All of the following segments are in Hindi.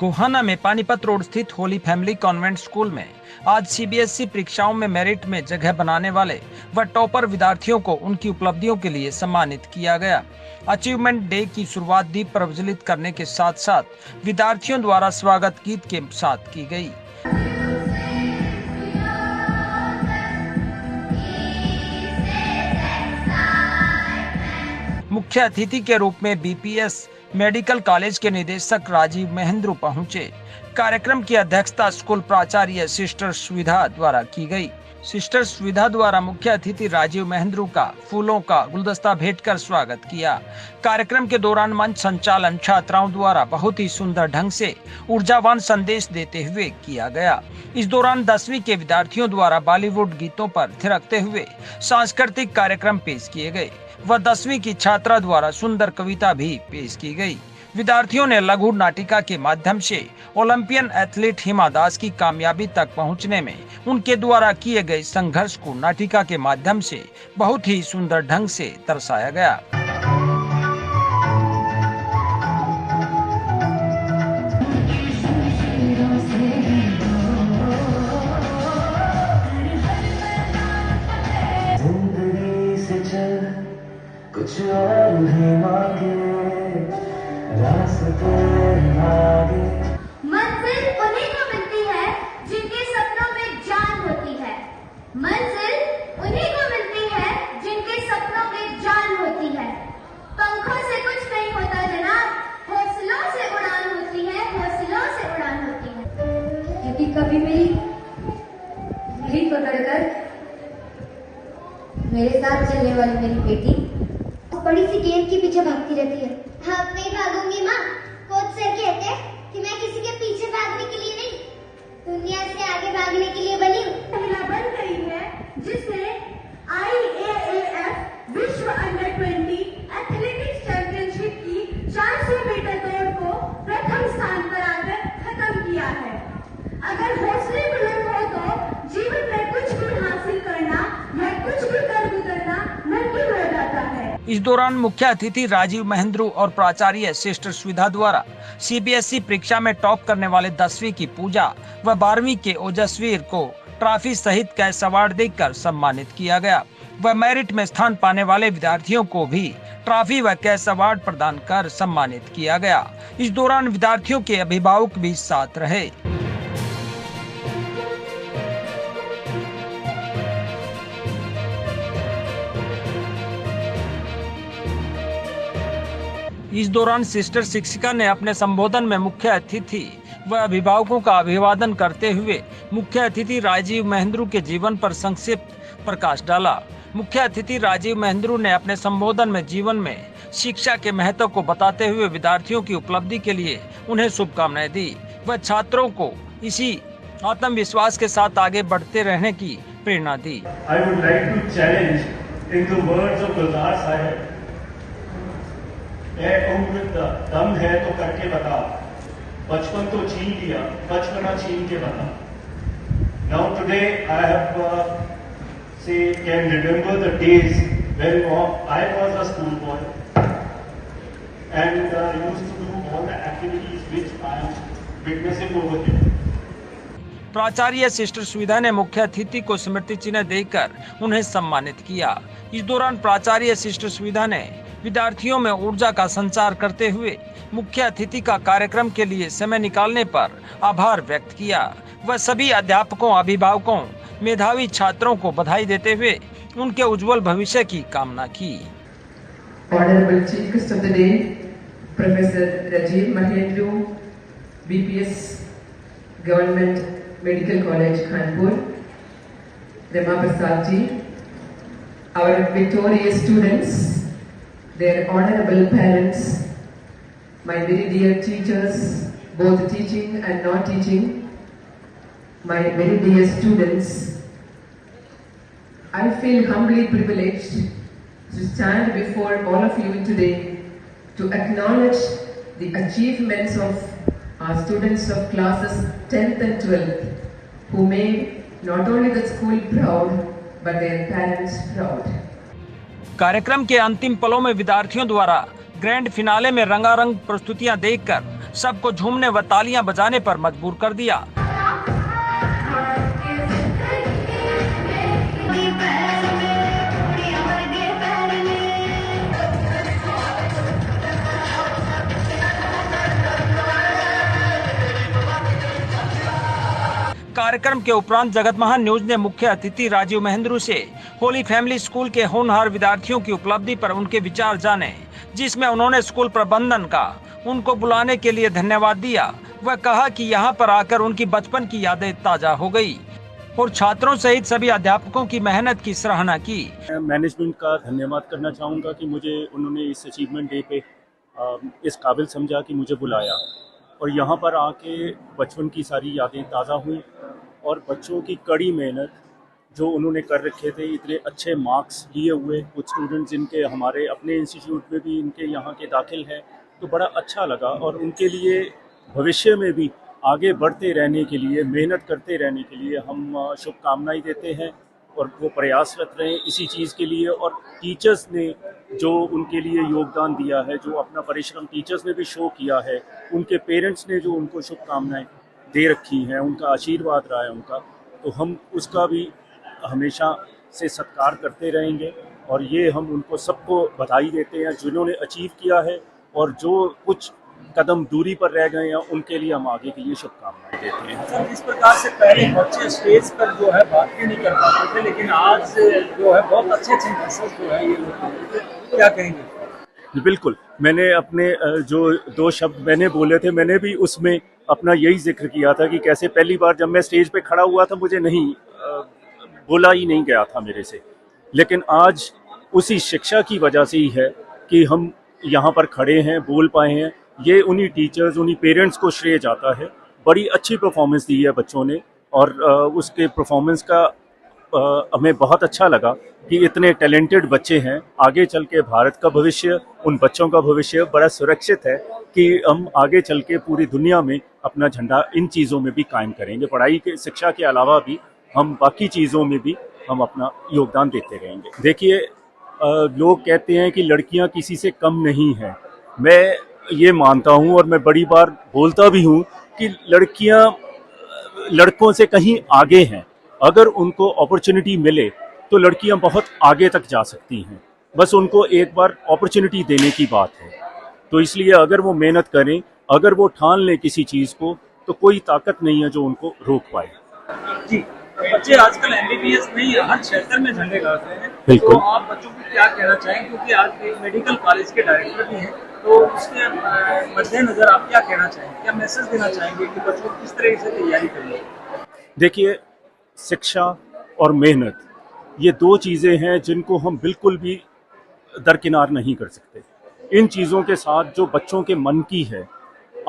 गोहाना में पानीपत रोड स्थित होली फैमिली कॉन्वेंट स्कूल में आज सीबीएसई परीक्षाओं में मेरिट में जगह बनाने वाले व टॉपर विद्यार्थियों को उनकी उपलब्धियों के लिए सम्मानित किया गया। अचीवमेंट डे की शुरुआत दीप प्रज्वलित करने के साथ साथ विद्यार्थियों द्वारा स्वागत गीत के साथ की गई। मुख्य अतिथि के रूप में बीपीएस मेडिकल कॉलेज के निदेशक राजीव महेंद्रू पहुंचे। कार्यक्रम की अध्यक्षता स्कूल प्राचार्य सिस्टर सुविधा द्वारा की गई। सिस्टर सुविधा द्वारा मुख्य अतिथि राजीव महेंद्रू का फूलों का गुलदस्ता भेंट कर स्वागत किया। कार्यक्रम के दौरान मंच संचालन छात्राओं द्वारा बहुत ही सुंदर ढंग से ऊर्जावान संदेश देते हुए किया गया। इस दौरान 10वीं के विद्यार्थियों द्वारा बॉलीवुड गीतों पर थिरकते हुए सांस्कृतिक कार्यक्रम पेश किए गए व 10वीं की छात्रा द्वारा सुंदर कविता भी पेश की गई। विद्यार्थियों ने लघु नाटिका के माध्यम से ओलंपियन एथलीट हिमा दास की कामयाबी तक पहुंचने में उनके द्वारा किए गए संघर्ष को नाटिका के माध्यम से बहुत ही सुंदर ढंग से दर्शाया गया। कुछ और नहीं मांगे, रास्ते आगे। मंजिल उन्हीं को मिलती है जिनके सपनों में जान होती है। मंजिल उन्हीं को मिलती है जिनके सपनों में जान होती है। पंखों से कुछ नहीं होता जनाब, हौसलों से उड़ान होती है, हौसलों से उड़ान होती है। क्योंकि कभी मेरी रीढ़ पकड़कर मेरे साथ चलने वाली मेरी बेटी बड़ी सी गेंद के पीछे भागती रहती है। हाँ, नहीं भागूंगी माँ। कोच सर कहते हैं कि मैं किसी के पीछे भागने के लिए नहीं, दुनिया से आगे भागने के लिए बनी हूँ। महिला बन गई है जिसने IAAF विश्व अंडर 20 एथलेटिक्स चैंपियनशिप की 400 मीटर दौड़ को प्रथम स्थान पर आकर खत्म किया है। अगर हौसले बुलंद हो तो जीवन में कुछ भी हासिल करना या कुछ भी कर गुजरना मुमकिन हो जाता है। इस दौरान मुख्य अतिथि राजीव महेंद्रू और प्राचार्य सिस्टर सुविधा द्वारा सीबीएसई परीक्षा में टॉप करने वाले 10वीं की पूजा व 12वीं के ओजस्वीर को ट्रॉफी सहित कैश अवार्ड देकर सम्मानित किया गया व मेरिट में स्थान पाने वाले विद्यार्थियों को भी ट्रॉफी व कैश अवार्ड प्रदान कर सम्मानित किया गया। इस दौरान विद्यार्थियों के अभिभावक भी साथ रहे। इस दौरान सिस्टर शिक्षिका ने अपने संबोधन में मुख्य अतिथि व अभिभावकों का अभिवादन करते हुए मुख्य अतिथि राजीव महेंद्रू के जीवन पर संक्षिप्त प्रकाश डाला। मुख्य अतिथि राजीव महेंद्रू ने अपने संबोधन में जीवन में शिक्षा के महत्व को बताते हुए विद्यार्थियों की उपलब्धि के लिए उन्हें शुभकामनाएं दी व छात्रों को इसी आत्मविश्वास के साथ आगे बढ़ते रहने की प्रेरणा दी। I would like to challenge in the words of गुलजार साहब, उम्र दम है तो करके बता, बचपन तो छीन लिया, बचपना छीन के बता। Now today I have can remember the days when I was a schoolboy and used to do all the activities which I am witnessing over here. प्राचार्य सिस्टर सुविधा ने मुख्य अतिथि को स्मृति चिन्ह देकर उन्हें सम्मानित किया। इस दौरान प्राचार्य सिस्टर सुविधा ने विद्यार्थियों में ऊर्जा का संचार करते हुए मुख्य अतिथि का कार्यक्रम के लिए समय निकालने पर आभार व्यक्त किया व सभी अध्यापकों, अभिभावकों, मेधावी छात्रों को बधाई देते हुए उनके उज्जवल भविष्य की कामना की। Honorable Chief Guest of the Day, Professor Rajiv Mahendru, BPS Government Medical College, Kanpur, Rema Prasad ji, our victorious students, their honorable parents, my very dear teachers, both teaching and not teaching, my very dear students, I feel humbly privileged to stand before all of you today to acknowledge the achievements of our students of classes 10th and 12th who made not only the school proud but their parents proud. कार्यक्रम के अंतिम पलों में विद्यार्थियों द्वारा ग्रैंड फिनाले में रंगारंग प्रस्तुतियां देखकर सबको झूमने व तालियां बजाने पर मजबूर कर दिया। कार्यक्रम के उपरांत जगत महान न्यूज ने मुख्य अतिथि राजीव महेंद्रू से होली फैमिली स्कूल के होनहार विद्यार्थियों की उपलब्धि पर उनके विचार जाने, जिसमें उन्होंने स्कूल प्रबंधन का उनको बुलाने के लिए धन्यवाद दिया। वह कहा कि यहां पर आकर उनकी बचपन की यादें ताजा हो गई और छात्रों सहित सभी अध्यापकों की मेहनत की सराहना की। मैनेजमेंट का धन्यवाद करना चाहूँगा कि मुझे उन्होंने इस अचीवमेंट डे पे इस काबिल समझा कि मुझे बुलाया और यहाँ पर आके बचपन की सारी यादें ताज़ा हुई और बच्चों की कड़ी मेहनत जो उन्होंने कर रखे थे, इतने अच्छे मार्क्स लिए हुए कुछ स्टूडेंट्स जिनके हमारे अपने इंस्टीट्यूट में भी इनके यहाँ के दाखिल हैं, तो बड़ा अच्छा लगा और उनके लिए भविष्य में भी आगे बढ़ते रहने के लिए, मेहनत करते रहने के लिए हम शुभकामनाएं देते हैं और वो प्रयासरत रहें इसी चीज़ के लिए। और टीचर्स ने जो उनके लिए योगदान दिया है, जो अपना परिश्रम टीचर्स ने भी शो किया है, उनके पेरेंट्स ने जो उनको शुभकामनाएं दे रखी हैं, उनका आशीर्वाद रहा है उनका, तो हम उसका भी हमेशा से सत्कार करते रहेंगे और ये हम उनको सबको बधाई देते हैं जिन्होंने अचीव किया है और जो कुछ कदम दूरी पर रह गए हैं उनके लिए हम आगे के लिए शुभकामनाएं देते हैं। सर, जिस प्रकार से पहले बच्चे स्टेज पर जो है बात भी नहीं कर पाते थे, लेकिन आज जो है बहुत अच्छे मैसेज जो है ये लोग, क्या कहेंगे? बिल्कुल, मैंने अपने जो 2 शब्द मैंने बोले थे, मैंने भी उसमें अपना यही जिक्र किया था कि कैसे पहली बार जब मैं स्टेज पे खड़ा हुआ था मुझे नहीं बोला ही नहीं गया था मेरे से, लेकिन आज उसी शिक्षा की वजह से ही है कि हम यहाँ पर खड़े हैं, बोल पाए हैं। ये उन्हीं टीचर्स, उन्हीं पेरेंट्स को श्रेय जाता है। बड़ी अच्छी परफॉर्मेंस दी है बच्चों ने और उसके परफॉर्मेंस का हमें बहुत अच्छा लगा कि इतने टैलेंटेड बच्चे हैं। आगे चल के भारत का भविष्य, उन बच्चों का भविष्य बड़ा सुरक्षित है कि हम आगे चल के पूरी दुनिया में अपना झंडा इन चीज़ों में भी कायम करेंगे। पढ़ाई के शिक्षा के अलावा भी हम बाकी चीज़ों में भी हम अपना योगदान देते रहेंगे। देखिए, लोग कहते हैं कि लड़कियां किसी से कम नहीं हैं। मैं ये मानता हूं और मैं बड़ी बार बोलता भी हूं कि लड़कियां लड़कों से कहीं आगे हैं। अगर उनको अपॉर्चुनिटी मिले तो लड़कियां बहुत आगे तक जा सकती हैं, बस उनको एक बार अपॉर्चुनिटी देने की बात है। तो इसलिए अगर वो मेहनत करें, अगर वो ठान लें किसी चीज़ को, तो कोई ताकत नहीं है जो उनको रोक पाए। जी, बच्चे आजकल एमबीबीएस नहीं हर क्षेत्र में झंडे गाड़ते हैं, बिल्कुल। तो आप बच्चों को क्या कहना चाहेंगे, क्योंकि आज एक मेडिकल कॉलेज के डायरेक्टर भी हैं, तो उसके मद्देनजर आप क्या कहना चाहेंगे, क्या मैसेज देना चाहेंगे कि बच्चों को किस तरह से तैयारी करें? देखिए, शिक्षा और मेहनत ये 2 चीज़ें हैं जिनको हम बिल्कुल भी दरकिनार नहीं कर सकते। इन चीज़ों के साथ जो बच्चों के मन की है,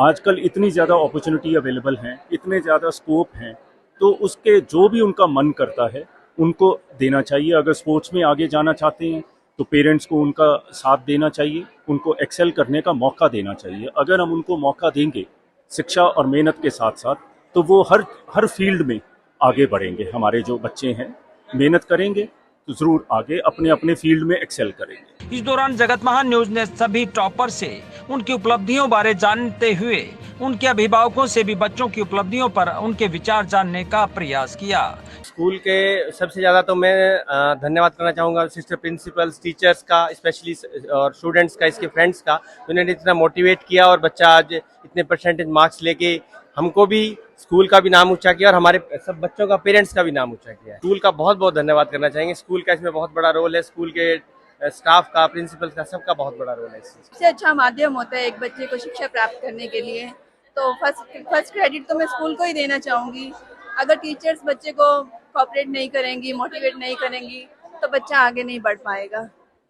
आजकल इतनी ज़्यादा अपॉर्चुनिटी अवेलेबल हैं, इतने ज़्यादा स्कोप हैं, तो उसके जो भी उनका मन करता है उनको देना चाहिए। अगर स्पोर्ट्स में आगे जाना चाहते हैं तो पेरेंट्स को उनका साथ देना चाहिए, उनको एक्सेल करने का मौका देना चाहिए। अगर हम उनको मौका देंगे शिक्षा और मेहनत के साथ साथ, तो वो हर फील्ड में आगे बढ़ेंगे। हमारे जो बच्चे हैं मेहनत करेंगे तो जरूर आगे अपने अपने फील्ड में एक्सेल करेंगे। इस दौरान जगत महान न्यूज ने सभी टॉपर से उनकी उपलब्धियों बारे जानते हुए उनके अभिभावकों से भी बच्चों की उपलब्धियों पर उनके विचार जानने का प्रयास किया। स्कूल के सबसे ज़्यादा तो मैं धन्यवाद करना चाहूँगा सिस्टर प्रिंसिपल्स, टीचर्स का स्पेशली और स्टूडेंट्स का, इसके फ्रेंड्स का, जिन्होंने इतना मोटिवेट किया और बच्चा आज इतने परसेंटेज मार्क्स लेके हमको भी स्कूल का भी नाम ऊंचा किया और हमारे सब बच्चों का, पेरेंट्स का भी नाम ऊंचा किया है। स्कूल का बहुत बहुत धन्यवाद करना चाहेंगे। स्कूल का इसमें बहुत बड़ा रोल है, स्कूल के स्टाफ का, प्रिंसिपल्स का, सबका बहुत बड़ा रोल है। सबसे अच्छा माध्यम होता है एक बच्चे को शिक्षा प्राप्त करने के लिए, तो फर्स्ट क्रेडिट तो मैं स्कूल को ही देना चाहूँगी। अगर टीचर्स बच्चे को कोऑपरेट नहीं करेंगी, मोटिवेट नहीं करेंगी, तो बच्चा आगे नहीं बढ़ पाएगा।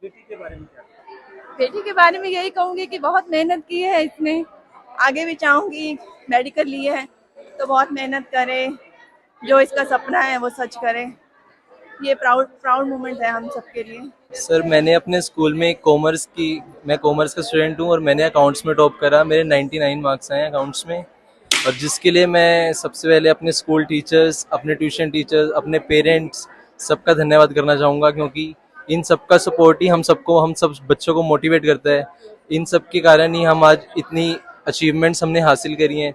बेटी के बारे में क्या? बेटी के बारे में यही कहूँगी कि बहुत मेहनत की है इसने, आगे भी चाहूँगी, मेडिकल लिए है तो बहुत मेहनत करे, जो इसका सपना है वो सच करे। ये प्राउड मोमेंट है हम सबके लिए। सर, मैंने अपने स्कूल में मैं कॉमर्स का स्टूडेंट हूँ और मैंने अकाउंट्स में टॉप करा। मेरे 99 मार्क्स आए अकाउंट्स में, और जिसके लिए मैं सबसे पहले अपने स्कूल टीचर्स, अपने ट्यूशन टीचर्स, अपने पेरेंट्स, सबका धन्यवाद करना चाहूँगा, क्योंकि इन सबका सपोर्ट ही हम सब बच्चों को मोटिवेट करता है। इन सब के कारण ही हम आज इतनी अचीवमेंट्स हमने हासिल करी हैं।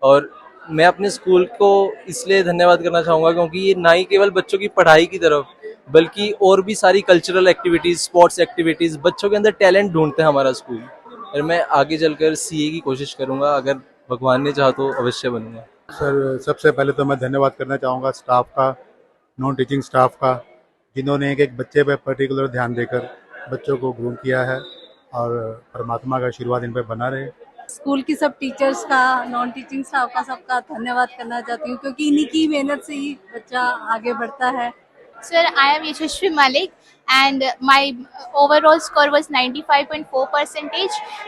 और मैं अपने स्कूल को इसलिए धन्यवाद करना चाहूँगा क्योंकि ये ना ही केवल बच्चों की पढ़ाई की तरफ बल्कि और भी सारी कल्चरल एक्टिविटीज़, स्पोर्ट्स एक्टिविटीज़, बच्चों के अंदर टैलेंट ढूंढते हैं हमारा स्कूल। और मैं आगे चलकर सीए की कोशिश करूँगा, अगर भगवान ने चाहा तो अवश्य बनूंगा। सर, सबसे पहले तो मैं धन्यवाद करना चाहूँगा स्टाफ का, नॉन टीचिंग स्टाफ का, जिन्होंने एक बच्चे पर पर्टिकुलर ध्यान देकर बच्चों को ग्रूम किया है, और परमात्मा का आशीर्वाद इन पर बना रहे। स्कूल की सब टीचर्स का, नॉन टीचिंग स्टाफ का, सबका धन्यवाद करना चाहती हूँ क्योंकि इन्हीं की मेहनत से ही बच्चा आगे बढ़ता है। Sir, I am Yashasvi Malik and my overall score was 95.4%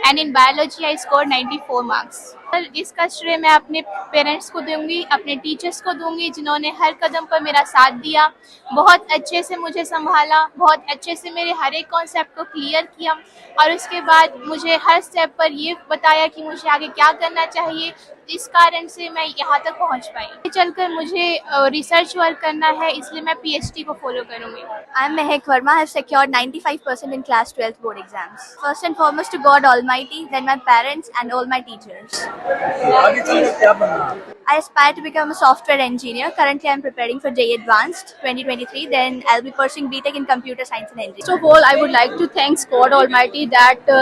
and in biology I scored 94 marks. Sir, इसका श्रेय मैं अपने पेरेंट्स को दूंगी, अपने टीचर्स को दूंगी जिन्होंने हर कदम पर मेरा साथ दिया, बहुत अच्छे से मुझे संभाला, बहुत अच्छे से मेरे हर एक कॉन्सेप्ट को क्लियर किया और उसके बाद मुझे हर स्टेप पर ये बताया कि मुझे आगे क्या करना चाहिए। इस कारण से मैं यहाँ तक पहुँच पाई। चलकर मुझे रिसर्च वर्क करना है, इसलिए मैं PhD को फॉलो करूँगी। I am Mehek Verma. I have secured 95% in class 12th board exams. First and foremost to God Almighty, then my parents and all my teachers. आगे चलकर क्या बनना है? I aspire to become a software engineer. Currently, I am preparing for JEE Advanced 2023. Then I'll be pursuing BTech in Computer Science and Engineering. First of all, I would like to thank God Almighty that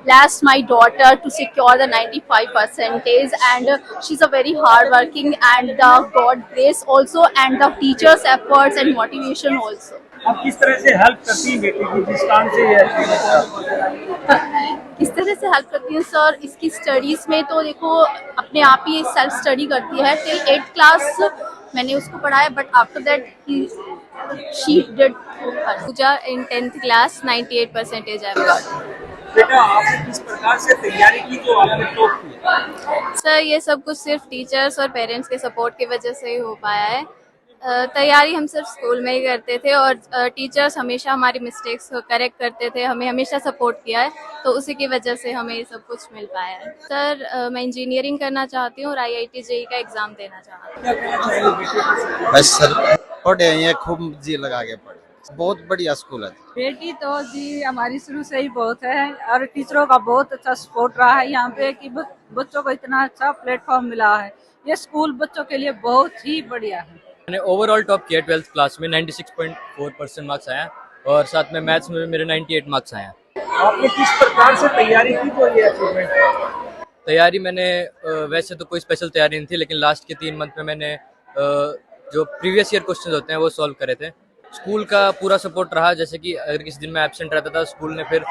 blessed my daughter to secure the 95%, and she's a very hardworking, and the God grace also, and the teachers' efforts and motivation also. आप किस तरह से हेल्प करती हैं बेटी की जिस काम से ये किस तरह से हेल्प करती हूँ सर, इसकी स्टडीज में तो देखो अपने आप ही सेल्फ स्टडी करती है। टिल 8th क्लास मैंने उसको पढ़ाया, but after that she did Puja in 10th class 98% I got. बेटा आपने किस प्रकार से तैयारी की जो आपने टॉप की? सर, ये सब कुछ सिर्फ टीचर्स और पेरेंट्स के सपोर्ट की वजह से ही हो पाया है। तैयारी हम सिर्फ स्कूल में ही करते थे और टीचर्स हमेशा हमारी मिस्टेक्स को करेक्ट करते थे, हमें हमेशा सपोर्ट किया है, तो उसी की वजह से हमें ये सब कुछ मिल पाया है। सर, मैं इंजीनियरिंग करना चाहती हूँ और IIT JEE का एग्ज़ाम देना चाहती हूँ। बस सर पढ़े हैं, खूब जी लगा के पढ़े, बहुत बढ़िया स्कूल है। बेटी तो जी हमारी शुरू से ही बहुत है और टीचरों का बहुत अच्छा सपोर्ट रहा है यहाँ पे कि बच्चों को इतना अच्छा प्लेटफॉर्म मिला है। ये स्कूल बच्चों के लिए बहुत ही बढ़िया है। मैंने ओवरऑल टॉप किया 12th क्लास में, 96.4% मार्क्स आया और साथ में मैथ्स में मेरे 98 मार्क्स आए। आपने किस प्रकार से तैयारी की तो ये अचीवमेंट? तैयारी मैंने वैसे तो कोई स्पेशल तैयारी नहीं थी, लेकिन लास्ट के 3 मंथ में मैंने जो प्रीवियस ईयर क्वेश्चन होते हैं वो सॉल्व करे थे। स्कूल का पूरा सपोर्ट रहा, जैसे कि अगर किसी दिन मैं एब्सेंट रहता था स्कूल ने फिर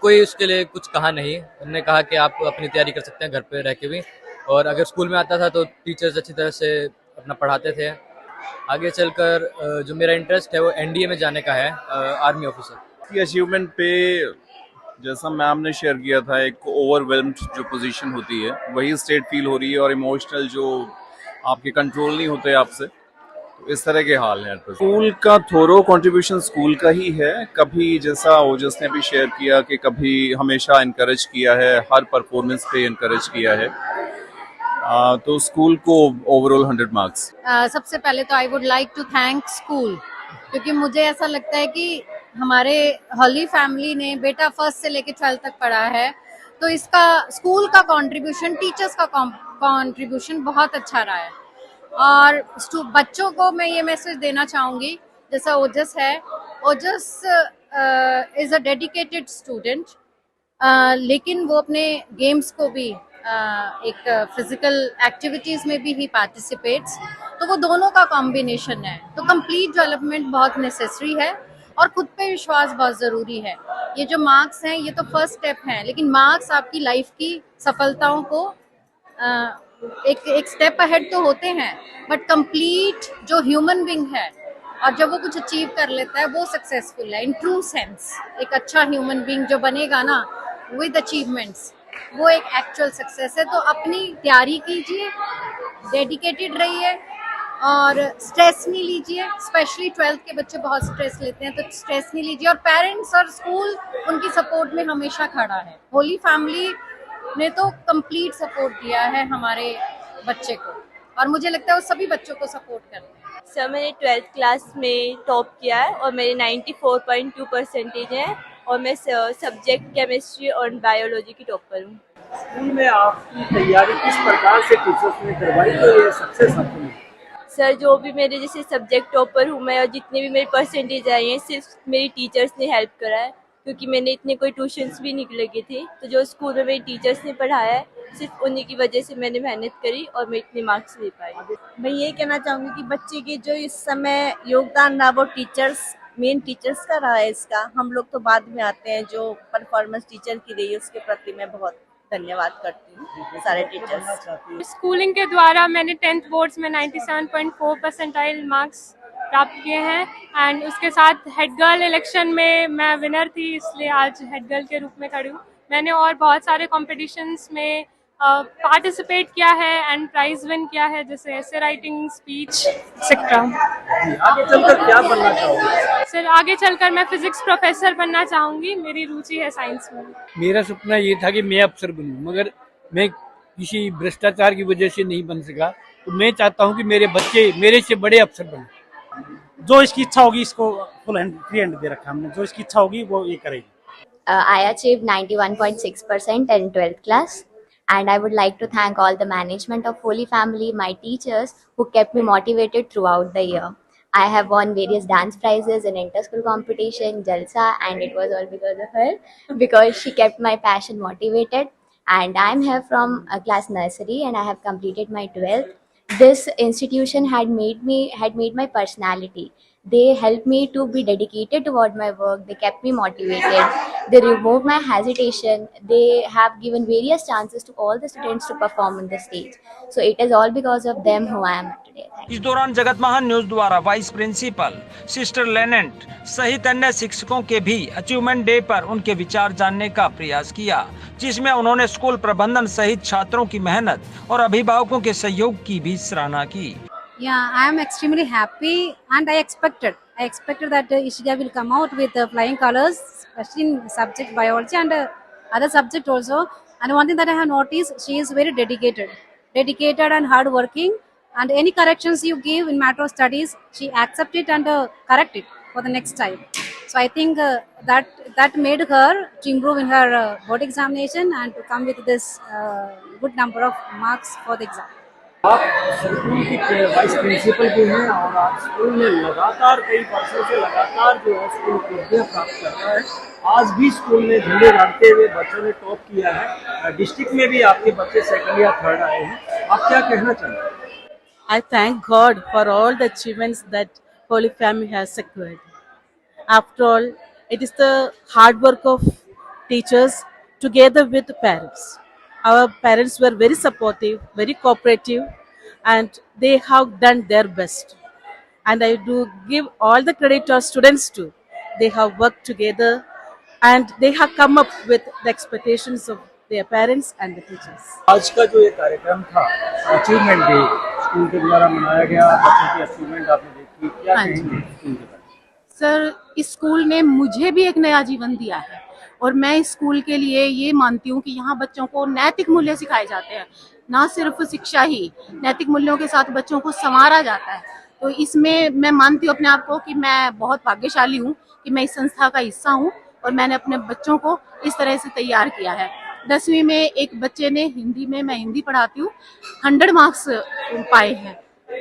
कोई उसके लिए कुछ कहा नहीं, उन्होंने कहा कि आप अपनी तैयारी कर सकते हैं घर पे रह के भी। और अगर स्कूल में आता था तो टीचर्स अच्छी तरह से अपना पढ़ाते थे। आगे चलकर जो मेरा इंटरेस्ट है वो NDA में जाने का है, आर्मी ऑफिसर। की अचीवमेंट पे जैसा मैम ने शेयर किया था, एक ओवरवेल्म्ड जो पोजीशन होती है वही स्टेट फील हो रही है और इमोशनल जो आपके कंट्रोल नहीं होते आपसे, तो इस तरह के हाल हैं। स्कूल का थोरो कंट्रीब्यूशन स्कूल का ही है। कभी जैसा ओजस ने भी शेयर किया कि कभी हमेशा इनकरेज किया है, हर परफॉर्मेंस पे इनकरेज किया है, तो स्कूल को ओवरऑल 100 मार्क्स। सबसे पहले तो I would like to thank school, क्योंकि मुझे ऐसा लगता है कि हमारे हॉली फैमिली ने बेटा 1st से लेकर 12th तक पढ़ा है, तो इसका स्कूल का कंट्रीब्यूशन, टीचर्स का कंट्रीब्यूशन बहुत अच्छा रहा है। और बच्चों को मैं ये मैसेज देना चाहूँगी, जैसा ओजस है, ओजस इज़ अ डेडिकेटेड स्टूडेंट, लेकिन वो अपने गेम्स को भी एक फिजिकल एक्टिविटीज़ में भी ही पार्टिसिपेट्स, तो वो दोनों का कॉम्बिनेशन है। तो कंप्लीट डेवलपमेंट बहुत नेसेसरी है और खुद पे विश्वास बहुत ज़रूरी है। ये जो मार्क्स हैं ये तो फर्स्ट स्टेप हैं, लेकिन मार्क्स आपकी लाइफ की सफलताओं को एक स्टेप अहेड तो होते हैं, बट कंप्लीट जो ह्यूमन बीइंग है और जब वो कुछ अचीव कर लेता है वो सक्सेसफुल है इन ट्रू सेंस। एक अच्छा ह्यूमन बीइंग जो बनेगा ना विद अचीवमेंट्स, वो एक एक्चुअल सक्सेस है। तो अपनी तैयारी कीजिए, डेडिकेटेड रहिए और स्ट्रेस नहीं लीजिए। स्पेशली 12th के बच्चे बहुत स्ट्रेस लेते हैं, तो स्ट्रेस नहीं लीजिए। और पेरेंट्स और स्कूल उनकी सपोर्ट में हमेशा खड़ा है। होली फैमिली ने तो कंप्लीट सपोर्ट दिया है हमारे बच्चे को, और मुझे लगता है वो सभी बच्चों को सपोर्ट करते हैं। सर, मैंने 12th क्लास में टॉप किया है और मेरे 94.2% है और मैं सब्जेक्ट केमिस्ट्री और बायोलॉजी की टॉपर हूँ। स्कूल में आपकी तैयारी किस प्रकार से टीचर्स ने करवाई तो ये सक्सेस आपको मिली? सर, जो भी मेरे जैसे सब्जेक्ट टॉपर हूँ मैं और जितने भी मेरे परसेंटेज आए हैं सिर्फ मेरी टीचर्स ने हेल्प करा है, क्योंकि मैंने इतने कोई ट्यूशन्स भी नहीं लगे थे। तो जो स्कूल में मेरी टीचर्स ने पढ़ाया है सिर्फ उन्हीं की वजह से मैंने मेहनत करी और मैं इतने मार्क्स ले पाई। मैं ये कहना चाहूँगी कि बच्चे के जो इस समय योगदान रहा वो मेन टीचर्स का रहा है। इसका हम लोग तो बाद में आते हैं, जो परफॉर्मेंस टीचर की रही है उसके प्रति मैं बहुत धन्यवाद करती हूँ सारे टीचर्स। स्कूलिंग के द्वारा मैंने 10th बोर्ड्स में 97.4 परसेंटाइल मार्क्स प्राप्त किए हैं एंड उसके साथ हेड गर्ल इलेक्शन में मैं विनर थी, इसलिए आज हेड गर्ल के रूप में खड़ी हूँ। मैंने और बहुत सारे कॉम्पिटिशन्स में पार्टिसिपेट किया है एंड प्राइज विन किया है, जैसे ऐसे राइटिंग, स्पीच एक्सेट्रा। आगे चलकर क्या बनना चाहोगे? सर, आगे चलकर मैं फिजिक्स प्रोफेसर बनना चाहूँगी, मेरी रुचि है साइंस में। मेरा सपना ये था कि मैं अफसर बनूं, मगर मैं किसी भ्रष्टाचार की वजह से नहीं बन सका। तो मैं चाहता हूं कि मेरे बच्चे मेरे से बड़े अफसर बने। जो इसकी इच्छा होगी इसको फुल हैंड फ्री हैंड दे रखा हमने, जो इसकी इच्छा होगी वो ये करेगी। I achieved 91.6% in 12th class, and I would like to thank all the management of Holy Family, my teachers who kept me motivated throughout the year. I have won various dance prizes in inter-school competition, Jalsa, and it was all because of her, because she kept my passion motivated. And I'm here from class nursery, and I have completed my 12th. This institution had made my personality. They helped me to be dedicated toward my work. They kept me motivated. They removed my hesitation. They have given various chances to all the students to perform on the stage. So it is all because of them who I am today. इस दौरान जगत महान न्यूज द्वारा वाइस प्रिंसिपल सिस्टर लेनेंट सहित अन्य शिक्षकों के भी अचीवमेंट डे पर उनके विचार जानने का प्रयास किया, जिसमें उन्होंने स्कूल प्रबंधन सहित छात्रों की मेहनत और अभिभावकों के सहयोग की भी सराहना की। Yeah, I am extremely happy, and I expected that Ishika will come out with flying colors, especially in subject biology and other subject also. And one thing that I have noticed, she is very dedicated and hardworking. And any corrections you give in matter of studies, she accept it and correct it for the next time. So I think that made her to improve in her board examination and to come with this good number of marks for the exam. आप स्कूल की वाइस प्रिंसिपल भी हैं और आप स्कूल में लगातार कई वर्षों से लगातार जो है स्कूल उपलब्धियाँ प्राप्त कर रहा है। आज भी स्कूल में झंडे गाड़ते हुए बच्चों ने टॉप किया है। डिस्ट्रिक्ट में भी आपके बच्चे सेकंड या थर्ड आए हैं, आप क्या कहना चाहेंगे? I thank God for all the achievements that Holy Family has secured. After all, it is the hard work of teachers together with parents. Our parents were very supportive, very cooperative, and they have done their best. And I do give all the credit to our students too. They have worked together and they have come up with the expectations of their parents and the teachers. आज का जो ये कार्यक्रम था अचीवमेंट डे स्कूल के द्वारा मनाया गया, बच्चों की अचीवमेंट आपने देखी, क्या कहेंगे स्कूल के बारे में? सर, इस स्कूल ने मुझे भी एक नया जीवन दिया है और मैं इस स्कूल के लिए ये मानती हूँ कि यहाँ बच्चों को नैतिक मूल्य सिखाए जाते हैं, ना सिर्फ शिक्षा ही, नैतिक मूल्यों के साथ बच्चों को संवारा जाता है। तो इसमें मैं मानती हूँ अपने आप को कि मैं बहुत भाग्यशाली हूँ कि मैं इस संस्था का हिस्सा हूँ और मैंने अपने बच्चों को इस तरह से तैयार किया है। 10वीं में एक बच्चे ने हिंदी में, मैं हिंदी पढ़ाती हूँ, 100 मार्क्स पाए हैं,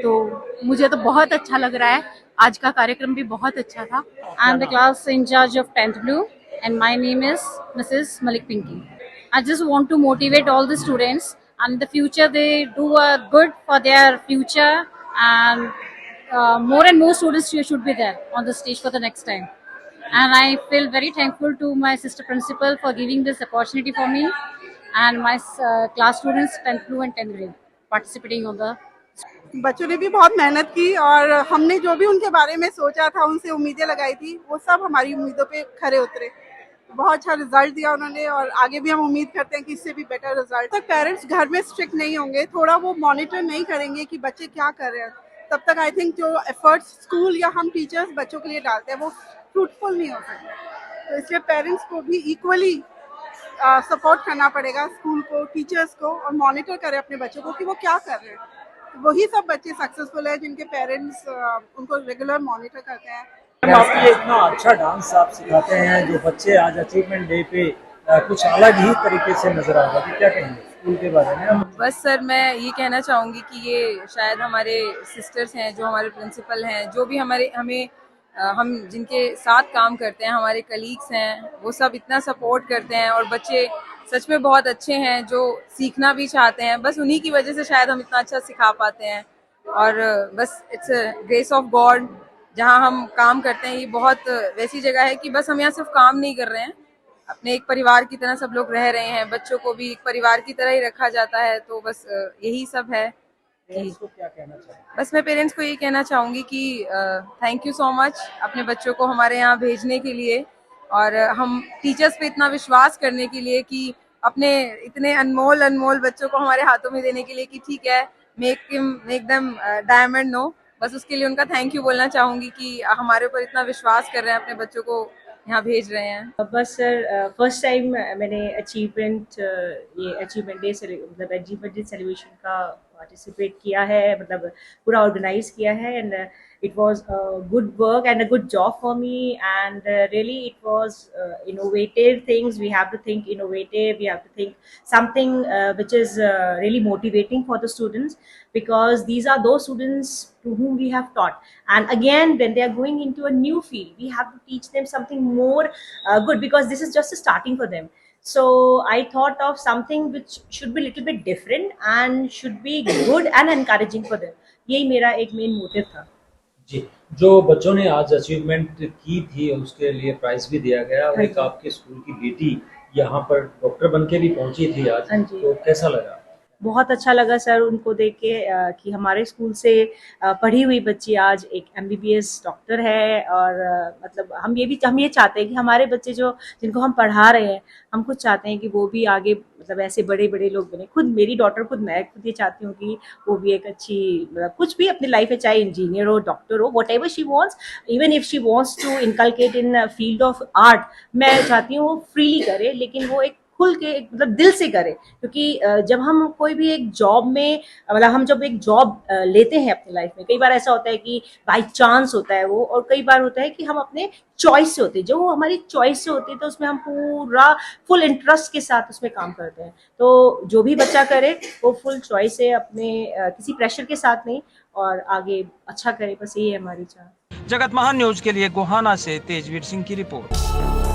तो मुझे तो बहुत अच्छा लग रहा है। आज का कार्यक्रम भी बहुत अच्छा था। I am the class incharge of 10th Blue and my name is Mrs. Malik Pinky. I just want to motivate all the students and in the future they do good for their future, and more students should be there on the stage for the next time. And I feel very thankful to my sister principal for giving this opportunity for me and my class students 10th Blue and 10th grade participating on the. बच्चों ने भी बहुत मेहनत की और हमने जो भी उनके बारे में सोचा था, उनसे उम्मीदें लगाई थी, वो सब हमारी उम्मीदों पे खरे उतरे। बहुत अच्छा रिजल्ट दिया उन्होंने और आगे भी हम उम्मीद करते हैं कि इससे भी बेटर रिजल्ट। तक पेरेंट्स घर में स्ट्रिक्ट नहीं होंगे, थोड़ा वो मॉनिटर नहीं करेंगे कि बच्चे क्या कर रहे हैं, तब तक आई थिंक जो एफर्ट्स स्कूल या हम टीचर्स बच्चों के लिए डालते हैं वो फ्रूटफुल नहीं हो सकते। तो इसलिए पेरेंट्स को भी इक्वली सपोर्ट करना पड़ेगा, स्कूल को, टीचर्स को, और मॉनिटर करें अपने बच्चों को कि वो क्या कर रहे हैं। वही सब बच्चे सक्सेसफुल है जिनके पेरेंट्स उनको रेगुलर मॉनिटर करते हैं, आप ये इतना अच्छा डांस आप सिखाते हैं, जो बच्चे आज अचीवमेंट डे पे कुछ अलग ही तरीके से नजर आ रहा है, क्या कहेंगे स्कूल के बारे में? बस सर मैं ये कहना चाहूँगी कि ये शायद हमारे सिस्टर्स हैं, जो हमारे प्रिंसिपल हैं, जो भी हम जिनके साथ काम करते हैं, हमारे कलीग्स हैं, वो सब इतना सपोर्ट करते हैं और बच्चे सच में बहुत अच्छे हैं जो सीखना भी चाहते हैं। बस उन्हीं की वजह से शायद हम इतना अच्छा सिखा पाते हैं और बस इट्स ग्रेस ऑफ गॉड। जहाँ हम काम करते हैं ये बहुत वैसी जगह है कि बस हम यहाँ सिर्फ काम नहीं कर रहे हैं, अपने एक परिवार की तरह सब लोग रह रहे हैं, बच्चों को भी एक परिवार की तरह ही रखा जाता है। तो बस यही सब है। को क्या कहना चाहिए? बस मैं पेरेंट्स को ये कहना चाहूँगी कि थैंक यू सो मच अपने बच्चों को हमारे यहाँ भेजने के लिए और हम टीचर्स पे इतना विश्वास करने के लिए कि अपने इतने अनमोल बच्चों को हमारे हाथों में देने के लिए कि ठीक है मेक देम डायमंड नो। बस उसके लिए उनका थैंक यू बोलना चाहूँगी कि हमारे ऊपर इतना विश्वास कर रहे हैं, अपने बच्चों को यहाँ भेज रहे हैं। बस सर फर्स्ट टाइम मैंने अचीवमेंट डे मतलब अचीवमेंट डे सेलिब्रेशन का पार्टिसिपेट किया है, मतलब पूरा ऑर्गेनाइज किया है and it was a good work and a good job for me and really it was innovative things. We have to think innovative, we have to think something which is really motivating for the students, because these are those students to whom we have taught, and again when they are going into a new field we have to teach them something more good, because this is just a starting for them. So I thought of something which should be little bit different and should be good and encouraging for them. यही मेरा एक मेन मोटिव था जी। जो बच्चों ने आज अचीवमेंट की थी उसके लिए प्राइज भी दिया गया और एक आपके स्कूल की बेटी यहाँ पर डॉक्टर बन के भी पहुंची थी आज, तो कैसा लगा? बहुत अच्छा लगा सर उनको देख के कि हमारे स्कूल से पढ़ी हुई बच्ची आज एक MBBS डॉक्टर है। और मतलब हम ये चाहते हैं कि हमारे बच्चे जिनको हम पढ़ा रहे हैं, हम खुद चाहते हैं कि वो भी आगे मतलब ऐसे बड़े बड़े लोग बने। खुद मेरी डॉटर मैं खुद ये चाहती हूँ कि वो भी एक अच्छी मतलब कुछ भी अपनी लाइफ में, चाहे इंजीनियर हो, डॉक्टर हो, whatever she wants, even if she wants to inculcate in field of art, मैं चाहती हूँ वो फ्रीली करे, लेकिन वो एक खुल के मतलब दिल से करे। क्योंकि जब हम कोई भी एक जॉब में मतलब हम जब एक जॉब लेते हैं अपनी लाइफ में, कई बार ऐसा होता है कि बाई चांस होता है वो, और कई बार होता है कि हम अपने चॉइस से होते हैं। जो वो हमारी चॉइस से होती है तो उसमें हम पूरा फुल इंटरेस्ट के साथ उसमें काम करते हैं। तो जो भी बच्चा करे वो फुल चॉइस है, अपने किसी प्रेशर के साथ नहीं, और आगे अच्छा करे, बस यही है हमारी चाह। जगत महान न्यूज के लिए गोहाना से तेजवीर सिंह की रिपोर्ट।